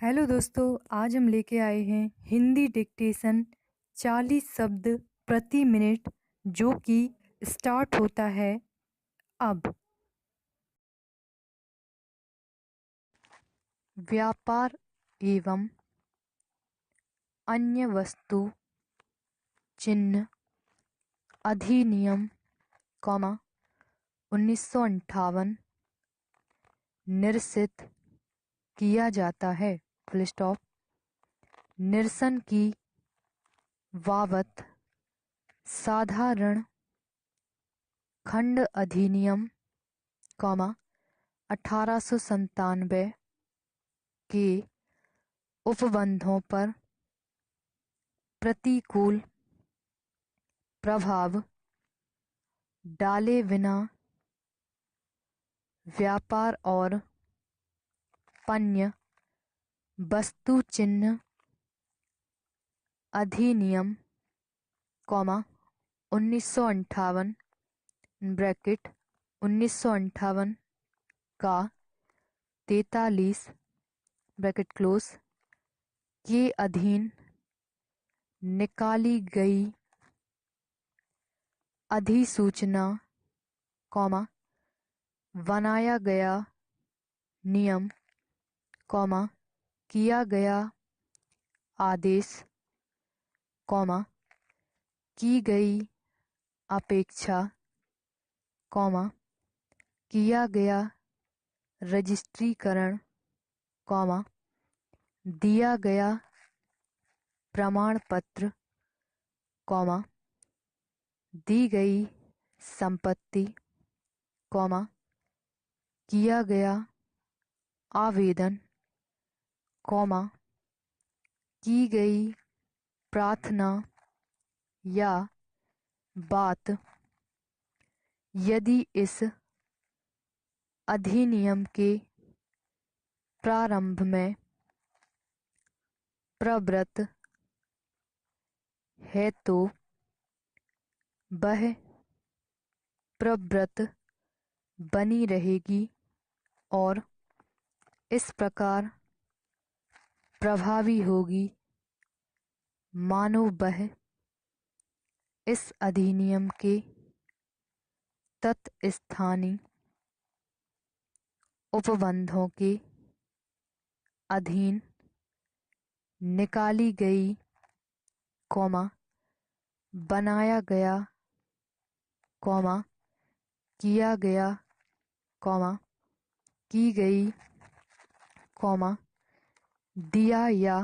Hello दोस्तों, आज हम लेके आए हैं हिंदी डिक्टेशन 40 शब्द प्रति मिनट, जो कि स्टार्ट होता है अब। व्यापार एवं अन्य वस्तु चिन्ह अधिनियम, 1958 निरसित किया जाता है। Full stop. निरसन की बाबत साधारण खंड अधिनियम, 1897 के उपबंधों पर प्रतिकूल प्रभाव डाले बिना व्यापार और पण्य वस्तु चिन्ह अधिनियम, 1958 ब्रैकेट 1958 का 43 ब्रैकेट क्लोज के अधीन निकाली गई अधिसूचना, बनाया गया नियम, किया गया आदेश, की गई अपेक्षा, किया गया रजिस्ट्रीकरण, दिया गया प्रमाण पत्र, दी गई संपत्ति, किया गया आवेदन, की गई प्रार्थना या बात, यदि इस अधिनियम के प्रारंभ में प्रवृत्त है तो वह प्रवृत्त बनी रहेगी और इस प्रकार प्रभावी होगी मानो वह इस अधिनियम के तत्स्थानी उपबंधों के अधीन निकाली गई, बनाया गया, किया गया, की गई, दिया या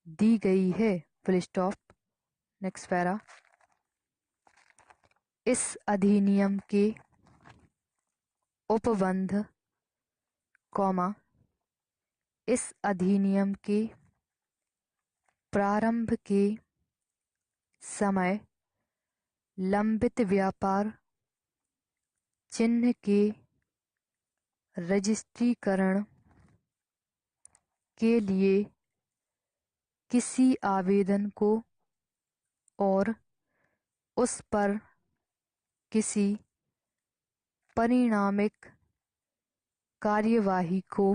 दी गई है। Full stop. Next para. इस अधिनियम के उपबंध, इस अधिनियम के प्रारंभ के समय लंबित व्यापार चिन्ह के रजिस्ट्रीकरण के लिए किसी आवेदन को और उस पर किसी परिणामिक कार्यवाही को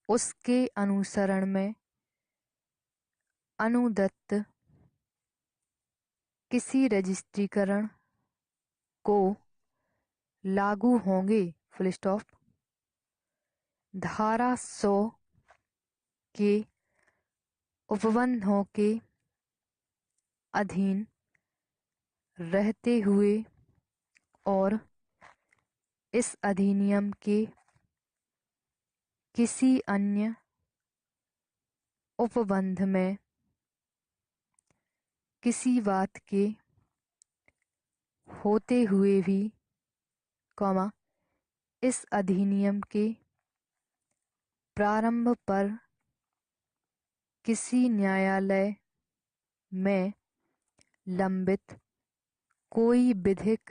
उसके अनुसरण में अनुदत्त किसी रजिस्ट्रीकरण को लागू होंगे। Full stop. धारा 100 के उपबंधों के अधीन रहते हुए और इस अधिनियम के किसी अन्य उपबंध में किसी बात के होते हुए भी, इस अधिनियम के प्रारंभ पर किसी न्यायालय में लंबित कोई विधिक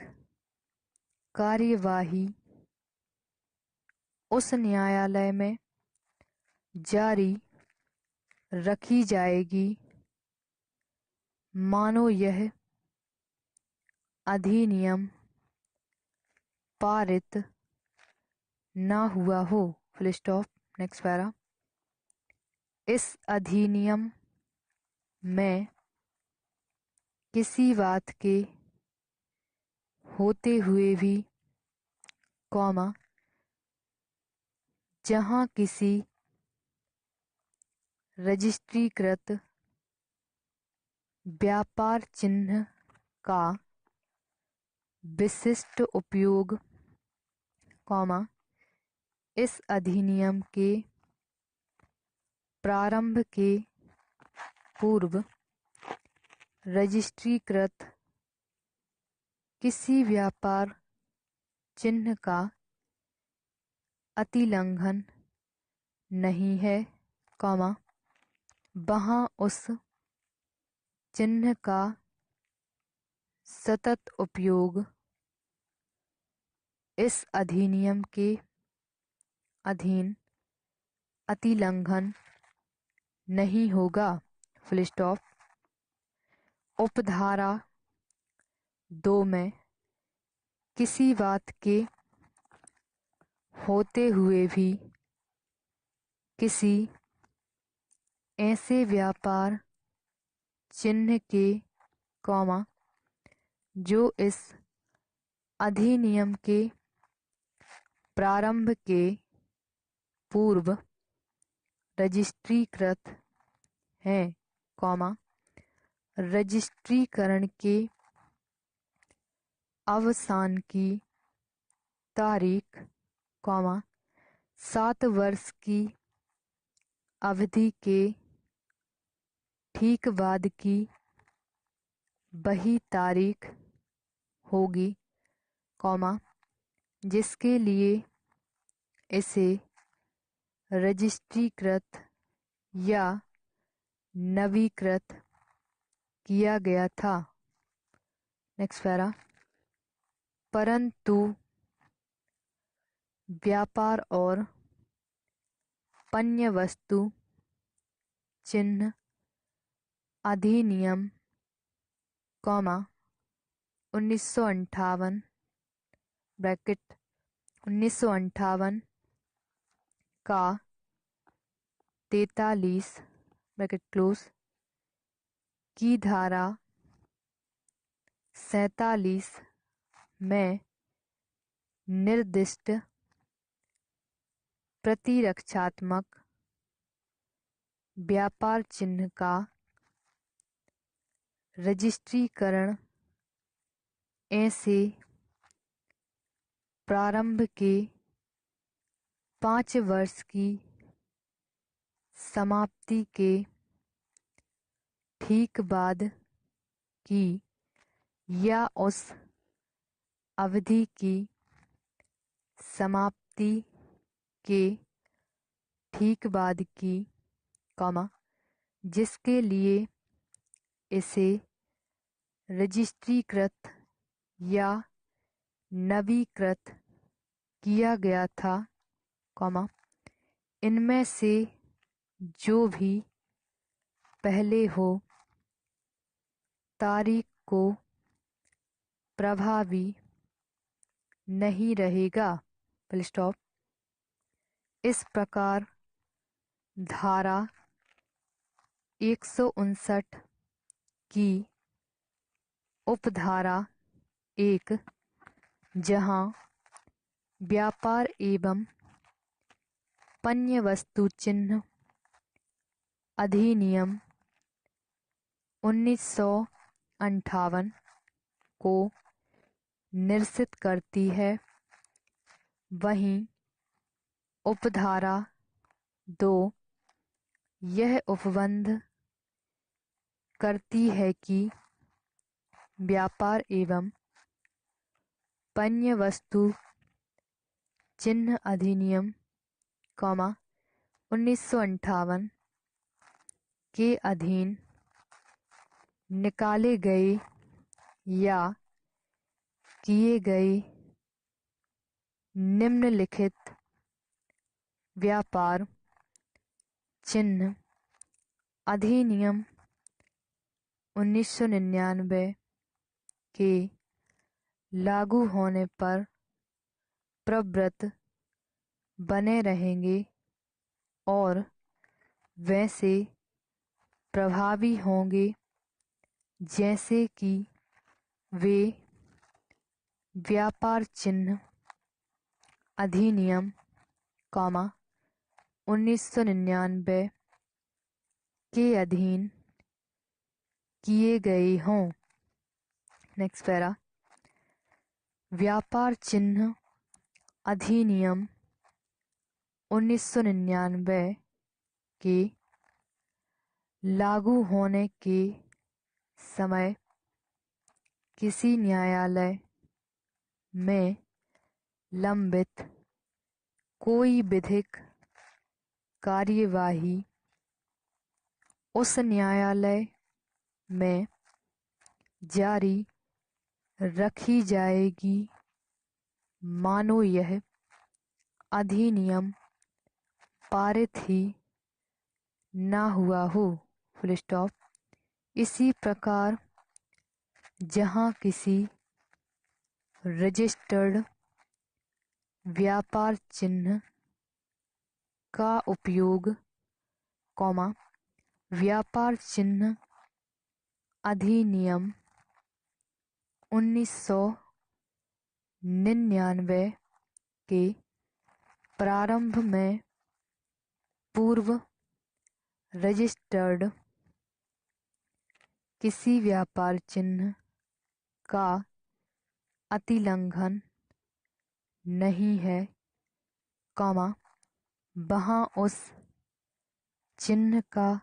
कार्यवाही उस न्यायालय में जारी रखी जाएगी मानो यह अधिनियम पारित ना हुआ हो। Full stop. Next para. इस अधिनियम में किसी बात के होते हुए भी, जहां किसी रजिस्ट्रीकृत व्यापार चिन्ह का विशिष्ट उपयोग, इस अधिनियम के प्रारंभ के पूर्व रजिस्ट्रीकृत किसी व्यापार चिन्ह का अतिलंघन नहीं है, वहाँ उस चिन्ह का सतत उपयोग इस अधिनियम के अधीन अतिलंघन नहीं होगा। Full stop. उपधारा 2 में किसी बात के होते हुए भी किसी ऐसे व्यापार चिन्ह के, जो इस अधिनियम के प्रारंभ के पूर्व रजिस्ट्रीकृत हैं, रजिस्ट्रीकरण के अवसान की तारीख, 7 वर्ष की अवधि के ठीक बाद की वही तारीख होगी, जिसके लिए इसे रजिस्ट्रीकृत या नवीकृत किया गया था। Next para. परंतु व्यापार और पण्य वस्तु चिन्ह अधिनियम, 1958 ब्रैकेट 1958 का 43 ब्रैकेट क्लोज की धारा 47 में निर्दिष्ट प्रतिरक्षात्मक व्यापार चिन्ह का रजिस्ट्रीकरण ऐसे प्रारंभ के 5 वर्ष की समाप्ति के ठीक बाद की या उस अवधि की समाप्ति के ठीक बाद की, जिसके लिए इसे रजिस्ट्रीकृत या नवीकृत किया गया था, इनमें से जो भी पहले हो तारीख को प्रभावी नहीं रहेगा। Full stop. इस प्रकार धारा 159 की उपधारा 1, जहां व्यापार एवं पण्य वस्तु चिन्ह अधिनियम 1958 को निरसित करती है, वहीं उपधारा 2 यह उपबंध करती है कि व्यापार एवं पण्य वस्तु चिन्ह अधिनियम, 1958 के अधीन निकाले गए या किए गए निम्नलिखित व्यापार चिन्ह अधिनियम 1999 के लागू होने पर प्रवृत्त बने रहेंगे और वैसे प्रभावी होंगे जैसे कि वे व्यापार चिन्ह अधिनियम, 1999 के अधीन किए गए हों। Next para. व्यापार चिन्ह अधिनियम 1999 के लागू होने के समय किसी न्यायालय में लंबित कोई विधिक कार्यवाही उस न्यायालय में जारी रखी जाएगी मानो यह अधिनियम पारित ही ना हुआ हो। Full stop. इसी प्रकार जहां किसी रजिस्टर्ड व्यापार चिन्ह का उपयोग, व्यापार चिन्ह अधिनियम 1999 के प्रारंभ में पूर्व रजिस्टर्ड किसी व्यापार चिन्ह का अतिलंघन नहीं है, वहाँ उस चिन्ह का।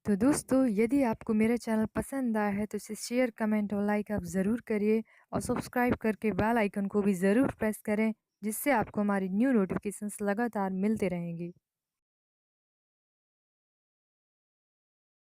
तो दोस्तों, यदि आपको मेरा चैनल पसंद आया है तो इसे शेयर, कमेंट और लाइक आप ज़रूर करिए और सब्सक्राइब करके बेल आइकन को भी ज़रूर प्रेस करें, जिससे आपको हमारी न्यू नोटिफिकेशंस लगातार मिलते रहेंगे।